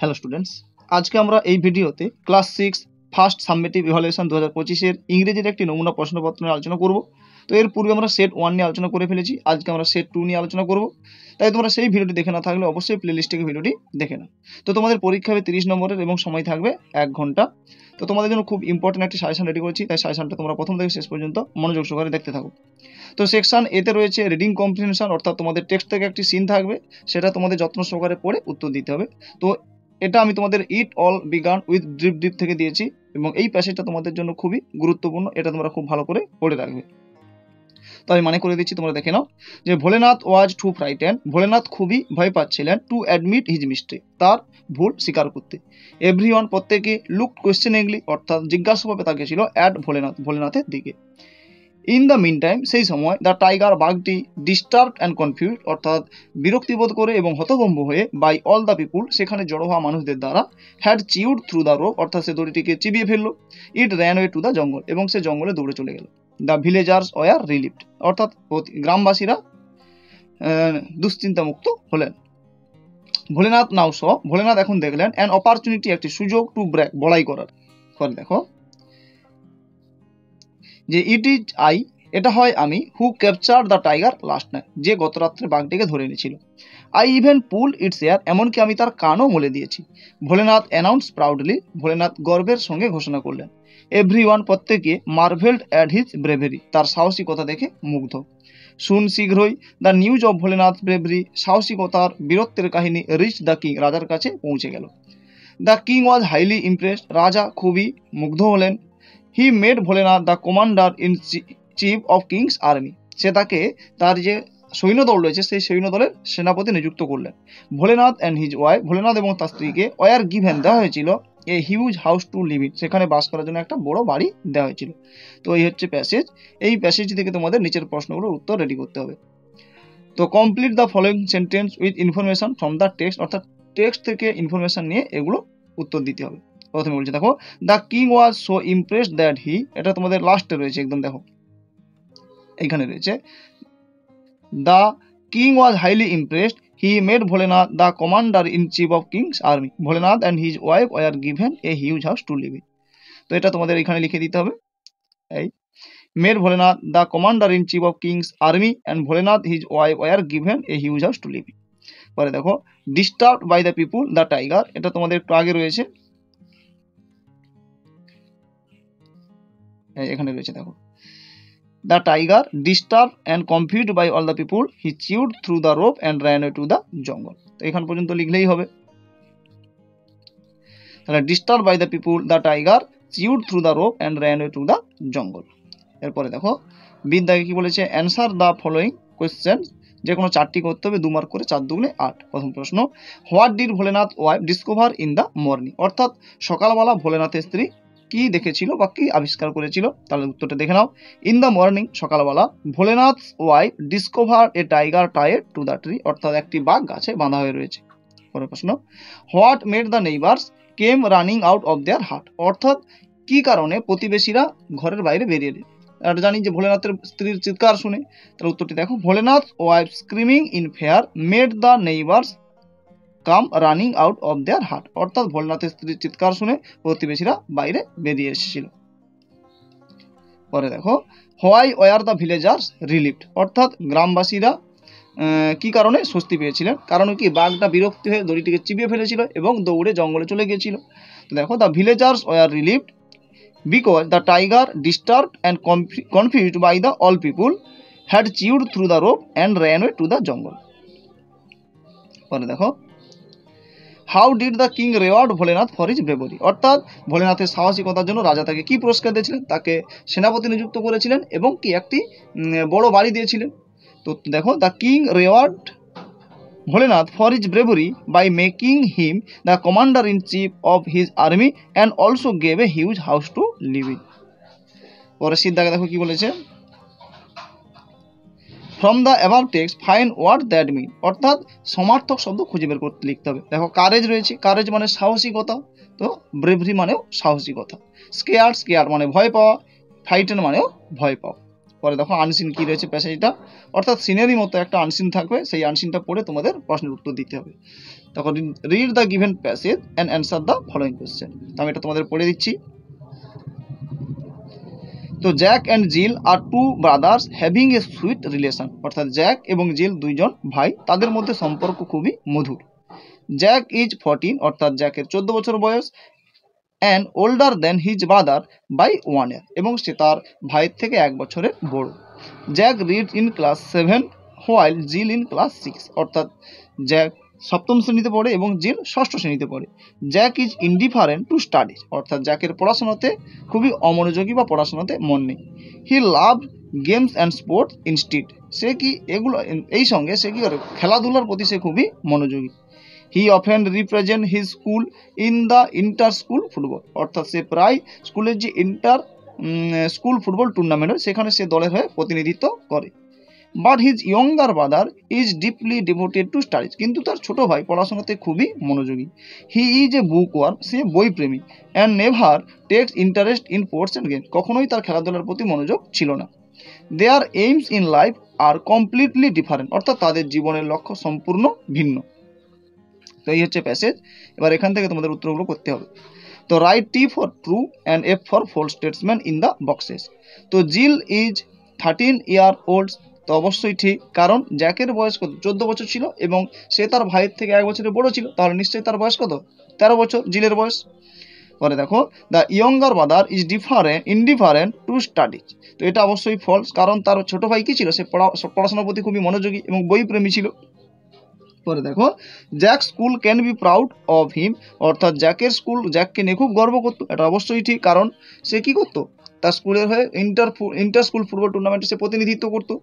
Hello students, আজকে আমরা এই ভিডিওতে ক্লাস 6 ফার্স্ট সাবমিটিভ ইভালুয়েশন 2025 এর ইংরেজির একটি নমুনা প্রশ্নপত্র নিয়ে আলোচনা করব। তো এর পূর্বে আমরা সেট 1 নিয়ে আলোচনা করে ফেলেছি, আজকে আমরা সেট 2 নিয়ে আলোচনা করব। তাই তোমরা সেই ভিডিওটি দেখে না থাকলে অবশ্যই প্লেলিস্ট থেকে ভিডিওটি দেখে নাও। তো তোমাদের পরীক্ষা হবে 30 নম্বরের এবং সময় থাকবে 1 ঘন্টা। তো তোমাদের জন্য খুব ইম্পর্টেন্ট একটি সাজেশন রেডি করেছি, তাই সাজেশনটা তোমরা প্রথম থেকে শেষ পর্যন্ত মনোযোগ সহকারে দেখতে থাকো। তো সেকশন এতে রয়েছে রিডিং কম্প্রিহেনশন, অর্থাৎ তোমাদের টেক্সট থেকে একটি সিন থাকবে, সেটা তোমাদের যত্ন সহকারে পড়ে উত্তর দিতে হবে। তো এটা আমি তোমাদের it all began with drip drip থেকে দিয়েছি এবং এই প্যাসেজটা তোমাদের জন্য খুবই গুরুত্বপূর্ণ, এটা তোমরা খুব ভালো করে পড়ে রাখবে। তো আমি মানে করে দিচ্ছি, তোমরা দেখে নাও। যে ভোলেনাথ ওয়াজ টু ফ্রাইটেন, ভোলেনাথ খুবই ভয় পাচ্ছিলেন, টু অ্যাডমিট হিজ মিস্টেক, তার ভুল স্বীকার করতে। এভরিওয়ান প্রত্যেকে লুক কোয়েশ্চেনিংলি, অর্থাৎ জিজ্ঞাসাভাবে তাকিয়েছিল অ্যাট ভোলেনাথ, ভোলেনাথের দিকে। ইন দ্য মিন টাইম, সেই সময় দ্য টাইগার, বাঘটি, ডিস্টার্বড অ্যান্ড কনফিউজ, অর্থাৎ বিরক্তিবোধ করে এবং হতভম্ব হয়ে, বাই অল দ্য পিপুল, সেখানে জড়ো হওয়া মানুষদের দ্বারা, had chewed through the rope, অর্থাৎ সে দড়িটিকে চিবিয়ে ফেললো। It ran way to the jungle, এবং সে জঙ্গলে দৌড়ে চলে গেল। দ্য ভিলেজার্স ওয়ার রিলিভড, অর্থাৎ গ্রামবাসীরা দুশ্চিন্তামুক্ত হলেন। ভোলেনাথ নাও স, ভোলেনাথ এখন দেখলেন, অ্যান অপরচুনিটি, একটি সুযোগ, টু ব্র্যাক, বড়াই করার। পরে দেখো যে ইট ইজ আই, এটা হয় আমি, who capture the tiger last night, যে গত রাত্রে বাঘটিকে ধরে এনেছিল। I even pull its ear, এমনকি আমি তার কানও মলে দিয়েছি। ভোলেনাথ অ্যানাউন্স প্রাউডলি, ভোলেনাথ গর্বের সঙ্গে ঘোষণা করলেন। এভরিওয়ান, প্রত্যেকে, মার্ভেলড অ্যাট হিজ ব্রেভেরি, তার সাহসিকতা দেখে মুগ্ধ। শুন, শীঘ্রই, দ্য নিউজ অফ ভোলেনাথ ব্রেভরি, সাহসিকতার বীরত্বের কাহিনী, রিচ দ্য কিং, রাজার কাছে পৌঁছে গেল। The king was highly impressed, রাজা খুবই মুগ্ধ হলেন। He made Bholenath the commander in chief of Kings army, সে তাকে তার যে সৈন্যদল রয়েছে সেই সৈন্যদলের সেনাপতি নিযুক্ত করলেন। Bholenath and his wife, Bholenath এবং তার স্ত্রীকে, ওয়ার গিভেন, দেওয়া হয়েছিল, এ huge house to live in, সেখানে বাস করার জন্য একটা বড় বাড়ি দেওয়া হয়েছিল। তো এই হচ্ছে প্যাসেজ। এই প্যাসেজ থেকে তোমাদের নিচের প্রশ্নগুলোর উত্তর রেডি করতে হবে। তো complete the following sentence with information from the text, অর্থাৎ টেক্সট থেকে ইনফরমেশন নিয়ে এগুলো উত্তর দিতে হবে। প্রথমে বলছে দেখো, the king was so impressed that he, এটা তোমাদের লাস্টে রয়েছে একদম, দেখো এইখানে রয়েছে, the king was highly impressed, he made Bholenath the commander in chief of Kings army, Bholenath and his wife were given a huge house to live in. তো এটা তোমাদের এখানে লিখে দিতে হবে, এই made Bholenath the commander in chief of Kings army and Bholenath his wife were given a huge house to live in. পরে দেখো, disturbed by the people the tiger, এটা তোমাদের একটু আগে রয়েছে, এখানে রয়েছে দেখো, the tiger disturb and confused by all the people, he chewed through the rope and ran way to the jungle. তো এখান পর্যন্ত লিখলেই হবে। তাহলে disturb by the people the tiger chewed through the rope and ran way to the জঙ্গল। এরপরে দেখো বিদ্যাকে কি বলেছে, অ্যান্সার দ্য ফলোয়িং কোয়েশ্চেন, যে কোনো 4টি করতে হবে, 2 মার্ক করে, 4 দুগুণে 8। প্রথম প্রশ্ন, what did Bholenath wife discover in the morning, অর্থাৎ সকালবেলা ভোলেনাথের স্ত্রী কি দেখেছিল বা কি আবিষ্কার করেছিল। তাহলে উত্তরটা দেখে নাও। ইন দ্য মর্নিং, সকালবেলা, Bholenath wife discover a tiger tied to the tree, অর্থাৎ একটি বাঘ গাছে বাঁধা হয়ে রয়েছে। পরের প্রশ্ন, what made the neighbours came running out of their hut, অর্থাৎ কি কারণে প্রতিবেশীরা ঘরের বাইরে বেরিয়ে এলেন। আর জানি যে ভোলেনাথের স্ত্রীর চিৎকার শুনে। তাহলে উত্তরটি দেখো, Bholenath wife screaming in fear made the neighbours come running out of their hut, অর্থাৎ ভোলেনাথের স্ত্রীর চিৎকার শুনে প্রতিবেশীরা বাইরে বেরিয়ে এসেছিল। পরে দেখো, why were the villagers relieved, অর্থাৎ গ্রামবাসীরা কি কারণে স্বস্তি পেয়েছিলেন। কারণ কি, বাঘটা বিরক্তি হয়ে দড়িটিকে চিবিয়ে ফেলেছিল এবং দৌড়ে জঙ্গলে চলে গিয়েছিল। তো দেখো, the villagers war relieved because the tiger, disturbed and confused by the all people, had chewed through the rope and ran away to the jungle. পরে দেখো, how did the king reward Bholenath for his bravery, অর্থাৎ ভোলেনাথের সাহসিকতার জন্য রাজা তাকে কি পুরস্কার দিয়েছিলেন, তাকে সেনাপতি নিযুক্ত করেছিলেন এবং কি একটি বড় বাড়ি দিয়েছিলেন। তো দেখো, the king reward Bholenath for his bravery by making him the commander in chief of his army and also gave a huge house to live in. পরে সিদ্ধাকে দেখো কি বলেছে, from the above text find what that mean, অর্থাৎ সমার্থক শব্দ খুঁজে বের করতে লিখতে হবে। দেখো, কারেজ রয়েছে, কারেজ মানে সাহসিকতা, তো ব্রেভরি মানেও সাহসিকতা। স্কেয়ার্ড, স্কেয়ার্ড মানে ভয় পাওয়া, ফ্রাইটেন মানেও ভয় পাওয়া। পরে দেখো আনসিন কি রয়েছে প্যাসেজটা, অর্থাৎ সিনারি মতো একটা আনসিন থাকবে, সেই আনসিনটা পড়ে তোমাদের প্রশ্নের উত্তর দিতে হবে। তখন read the given passage and answer the following question. তো আমি এটা তোমাদের পড়ে দিচ্ছি। তো Jack and Jill are two brothers having a sweet relation, অর্থাৎ জ্যাক এবং জিল দুইজন ভাই, তাদের মধ্যে সম্পর্ক খুবই মধুর। জ্যাক ইজ 14, অর্থাৎ জ্যাকের 14 বছর বয়স, and older then his brother by 1 year, এবং সে তার ভাইয়ের থেকে 1 বছরের বড়। Jack read in class 7 while Jill in class 6, অর্থাৎ জ্যাক সপ্তম শ্রেণীতে পড়ে এবং জিল ষষ্ঠ শ্রেণীতে পড়ে। Jack is indifferent two studies, অর্থাৎ জ্যাকের পড়াশোনাতে খুবই অমনোযোগী বা পড়াশোনাতে মন নেই। হি লাভ গেমস অ্যান্ড স্পোর্টস ইনস্টিড, সে কি এগুলো এই সঙ্গে সে কি করে খেলাধুলার প্রতি সে খুবই মনোযোগী। হি often represent his school in the inter school football, অর্থাৎ সে প্রায় স্কুলের যে ইন্টার স্কুল ফুটবল টুর্নামেন্ট হয় সেখানে সে দলের হয়ে প্রতিনিধিত্ব করে। But his younger brother is deeply devoted to studies, কিন্তু তার ছোট ভাই পড়াশোনাতে খুবই মনোযোগী। He is a book worm, সে বই প্রেমী। And never takes interest in sports and games, কখনোই তার খেলাধুলার প্রতি মনোযোগ ছিল না। Their aims in life are completely different, অর্থাৎ তাদের জীবনের লক্ষ্য সম্পূর্ণ ভিন্ন। তো এই হচ্ছে প্যাসেজ। এবার এখান থেকে তোমাদের উত্তরগুলো করতে হবে। তো right T for true and F for false statements in the boxes. তো জিল ইজ 13 year old, তো অবশ্যই ঠিক, কারণ জ্যাকের বয়স কত 14 বছর ছিল এবং সে তার ভাইয়ের থেকে 1 বছরের বড় ছিল, তাহলে নিশ্চয়ই তার বয়স কত 13 বছর জিলের বয়স। পরে দেখো the younger brother is indifferent two studies, তো এটা অবশ্যই ফলস, কারণ তার ছোট ভাই কি ছিল, সে পড়াশোনার প্রতি খুবই মনোযোগী এবং বই প্রেমী ছিল। পরে দেখো Jack school can be proud of him, অর্থাৎ জ্যাকের স্কুল জ্যাককে নিয়ে খুব গর্ব করতো, এটা অবশ্যই ঠিক, কারণ সে কি করতো তার স্কুলের হয়ে ইন্টার স্কুল ফুটবল টুর্নামেন্টে সে প্রতিনিধিত্ব করতো।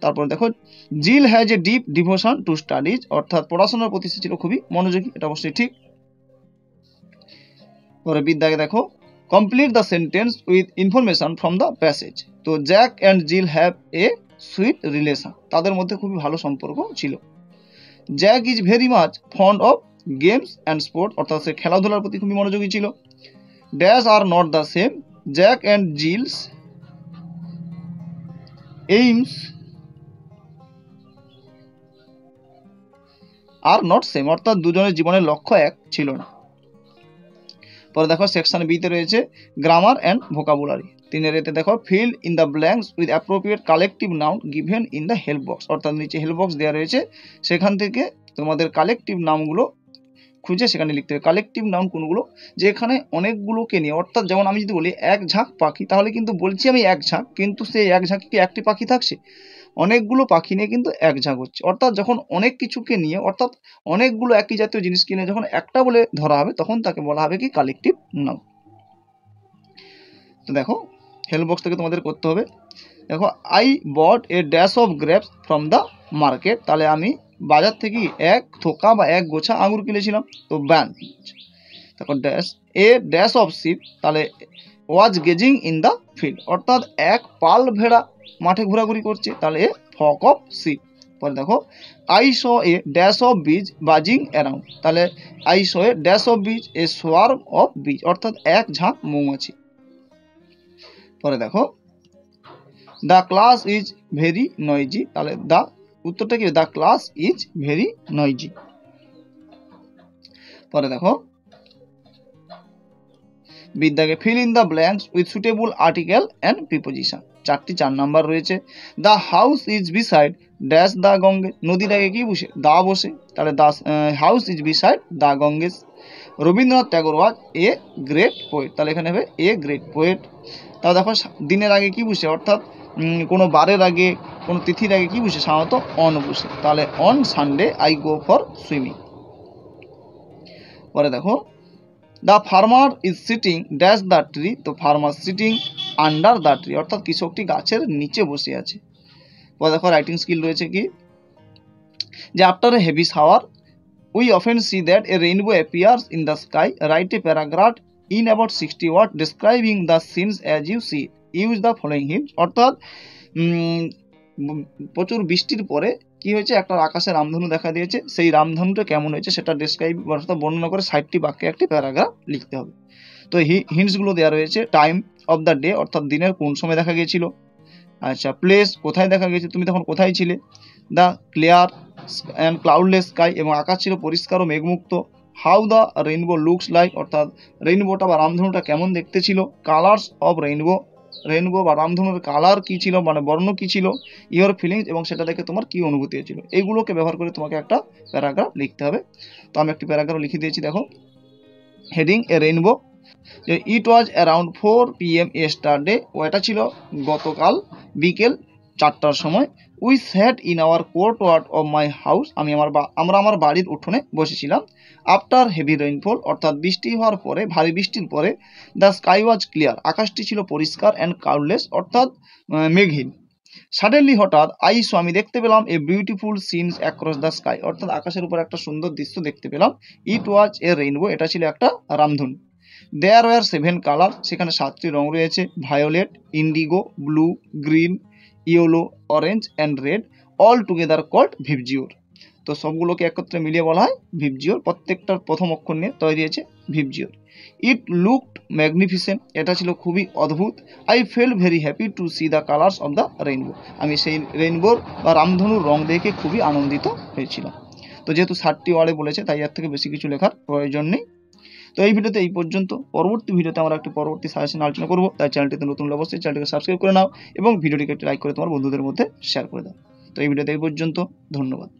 তারপরে দেখো Jill has a deep devotion to studies, অর্থাৎ পড়াশোনার প্রতি সে ছিল খুবই মনোযোগী, এটা অবশ্যই ঠিক। পরে বিদ্যাকে দেখো complete the sentence with information from the passage. তো Jack and Jill have a sweet relation, তাদের মধ্যে খুবই ভালো সম্পর্ক ছিল। Jack is very much fond of games and sport, অর্থাৎ সে খেলাধুলার প্রতি খুবই মনোযোগী ছিল। Dash are not the same, Jack and Jill's aims are not same, অর্থাৎ দুজনের জীবনের লক্ষ্য এক ছিল না। পরে দেখো সেকশন বিতে রয়েছে গ্রামার অ্যান্ড ভোকাবুলারি। 3 এতে দেখো feel in the blanks with appropriate collective noun given in the help box, অর্থাৎ নিচে হেল্প বক্স দেওয়া রয়েছে, সেখান থেকে তোমাদের কালেকটিভ নামগুলো খুঁজে সেখানে লিখতে হবে। কালেকটিভ নাউন কোনগুলো, যে এখানে অনেকগুলোকে নিয়ে, অর্থাৎ যেমন আমি যদি বলি এক ঝাঁক পাখি, তাহলে কিন্তু বলছি আমি এক ঝাঁক, কিন্তু সেই এক ঝাঁকে কি একটি পাখি থাকছে, অনেকগুলো পাখি নিয়ে কিন্তু এক ঝাঁক হচ্ছে। অর্থাৎ যখন অনেক কিছুকে নিয়ে, অর্থাৎ অনেকগুলো একই জাতীয় জিনিসকে নিয়ে যখন একটা বলে ধরা হবে, তখন তাকে বলা হবে কি কালেকটিভ নাউন। তো দেখো হেল্প বক্স থেকে তোমাদের করতে হবে। দেখো I bought A dash of grapes from the market, তাহলে আমি বাজার থেকে এক থোকা বা এক গোছা আঙুর কিনেছিলাম, তো ব্যান। তারপর dash a dash of sheep, তাহলে was grazing in the field, অর্থাৎ এক পাল ভেড়া মাঠে ঘোরাঘুরি করছে, তাহলে এ ফক অফ শিপ। পরে দেখো I saw a dash of bees buzzing around, তাহলে I saw a dash of bees a swarm of বিজ, অর্থাৎ এক ঝাঁক মৌমাছি। পরে দেখো the class is very noisy, তাহলে দ্য উত্তরটা কি, the class is very noisy. পরে দেখো বিদ্যাকে fill in the blanks with suitable article and preposition. 4 number রয়েছে। The house is beside dash the Ganges, নদীর আগে কি বসে, দা বসে, তাহলে the house is beside the Ganges. Rabindranath Tagore was a great poet, তাহলে এখানে হবে এ গ্রেট পোয়েট। তাহলে দেখো দিনের আগে কি বসে, অর্থাৎ কোনো বারের আগে কোনো তিথির আগে কি বসে, সাধারণত অন বসে, তাহলে on Sunday I go for swimming. পরে দেখো the farmer is sitting dash the tree, তো farmer sitting under the tree, অর্থাৎ কৃষকটি গাছের নিচে বসে আছে। পরে দেখো রাইটিং স্কিল রয়েছে কি, যে after a heavy shower we often see that a rainbow appears in the sky, write a paragraph in about 60 word describing the scenes as you see, use the following hints, অর্থাৎ প্রচুর বৃষ্টির পরে কি হয়েছে, একটা আকাশে রামধনু দেখা দিয়েছে, সেই রামধনুটা কেমন হয়েছে সেটা ডিসক্রাইব অর্থাৎ বর্ণনা করে 60টি বাক্যে একটি প্যারাগ্রাফ লিখতে হবে। তো হিন্টসগুলো দেওয়া রয়েছে টাইম অফ দ্য ডে, অর্থাৎ দিনের কোন সময় দেখা গিয়েছিল, আচ্ছা, প্লেস কোথায় দেখা গেছে, তুমি তখন কোথায় ছিলে? The clear and cloudless sky, এবং আকাশ ছিল পরিষ্কার ও মেঘমুক্ত। How the rainbow looks like, অর্থাৎ রেইনবোটা বা রামধনুটা কেমন দেখতে ছিল। কালার্স অফ রেইনবো, রেইনবো বা রামধনুর কালার কী ছিল, মানে বর্ণ কী ছিল। ইওর ফিলিংস, এবং সেটা দেখে তোমার কী অনুভূতি হয়েছিল। এইগুলোকে ব্যবহার করে তোমাকে একটা প্যারাগ্রাফ লিখতে হবে। তো আমি একটি প্যারাগ্রাফ লিখে দিয়েছি, দেখো। হেডিং এ রেইনবো, যে it was around 4 PM yesterday, ও এটা ছিল গতকাল বিকেল 4টার সময়। We sat in our courtyard of my house, আমরা আমার বাড়ির উঠোনে বসেছিলাম। আফটার হেভি রেইনফল, অর্থাৎ বৃষ্টি হওয়ার পরে, ভারী বৃষ্টির পরে। দ্য স্কাই ওয়াজ ক্লিয়ার, আকাশটি ছিল পরিষ্কার। অ্যান্ড ক্লাউডলেস, অর্থাৎ মেঘহীন। সাডেনলি, হঠাৎ, আমি দেখতে পেলাম a beautiful scenes across the sky, অর্থাৎ আকাশের উপর একটা সুন্দর দৃশ্য দেখতে পেলাম। ইট ওয়াজ এ রেইনবো, এটা ছিল একটা রামধনু। দেয়ার ওয়ার 7 কালার, সেখানে 7টি রং রয়েছে। Violet, indigo, blue, green, yellow, orange and red, all together called VIBGYOR. তো সবগুলোকে একত্রে মিলিয়ে বলা হয় ভিবজিওর। প্রত্যেকটার প্রথম অক্ষর নিয়ে তৈরি হয়েছে ভিবজিওর। ইট লুকড ম্যাগনিফিসেন্ট, এটা ছিল খুবই অদ্ভুত। I fail very happy to C the colours of the rainbow, আমি সেই রেইনবোর বা রামধনুর রং দেখে খুবই আনন্দিত হয়েছিলাম। তো যেহেতু 7টি ওয়ার্ডে বলেছে, তাই এর থেকে বেশি কিছু লেখার প্রয়োজন নেই। তো এই ভিডিওতে এই পর্যন্ত। পরবর্তী ভিডিওতে আমরা একটি পরবর্তী সাজেশন আলোচনা করবো। তাই চ্যানেলটিতে নতুন হলে অবশ্যই চ্যানেলটিকে সাবস্ক্রাইব করে নাও এবং ভিডিওটিকে একটি লাইক করে তোমার বন্ধুদের মধ্যে শেয়ার করে দাও। তো এই ভিডিওতে এই পর্যন্ত, ধন্যবাদ।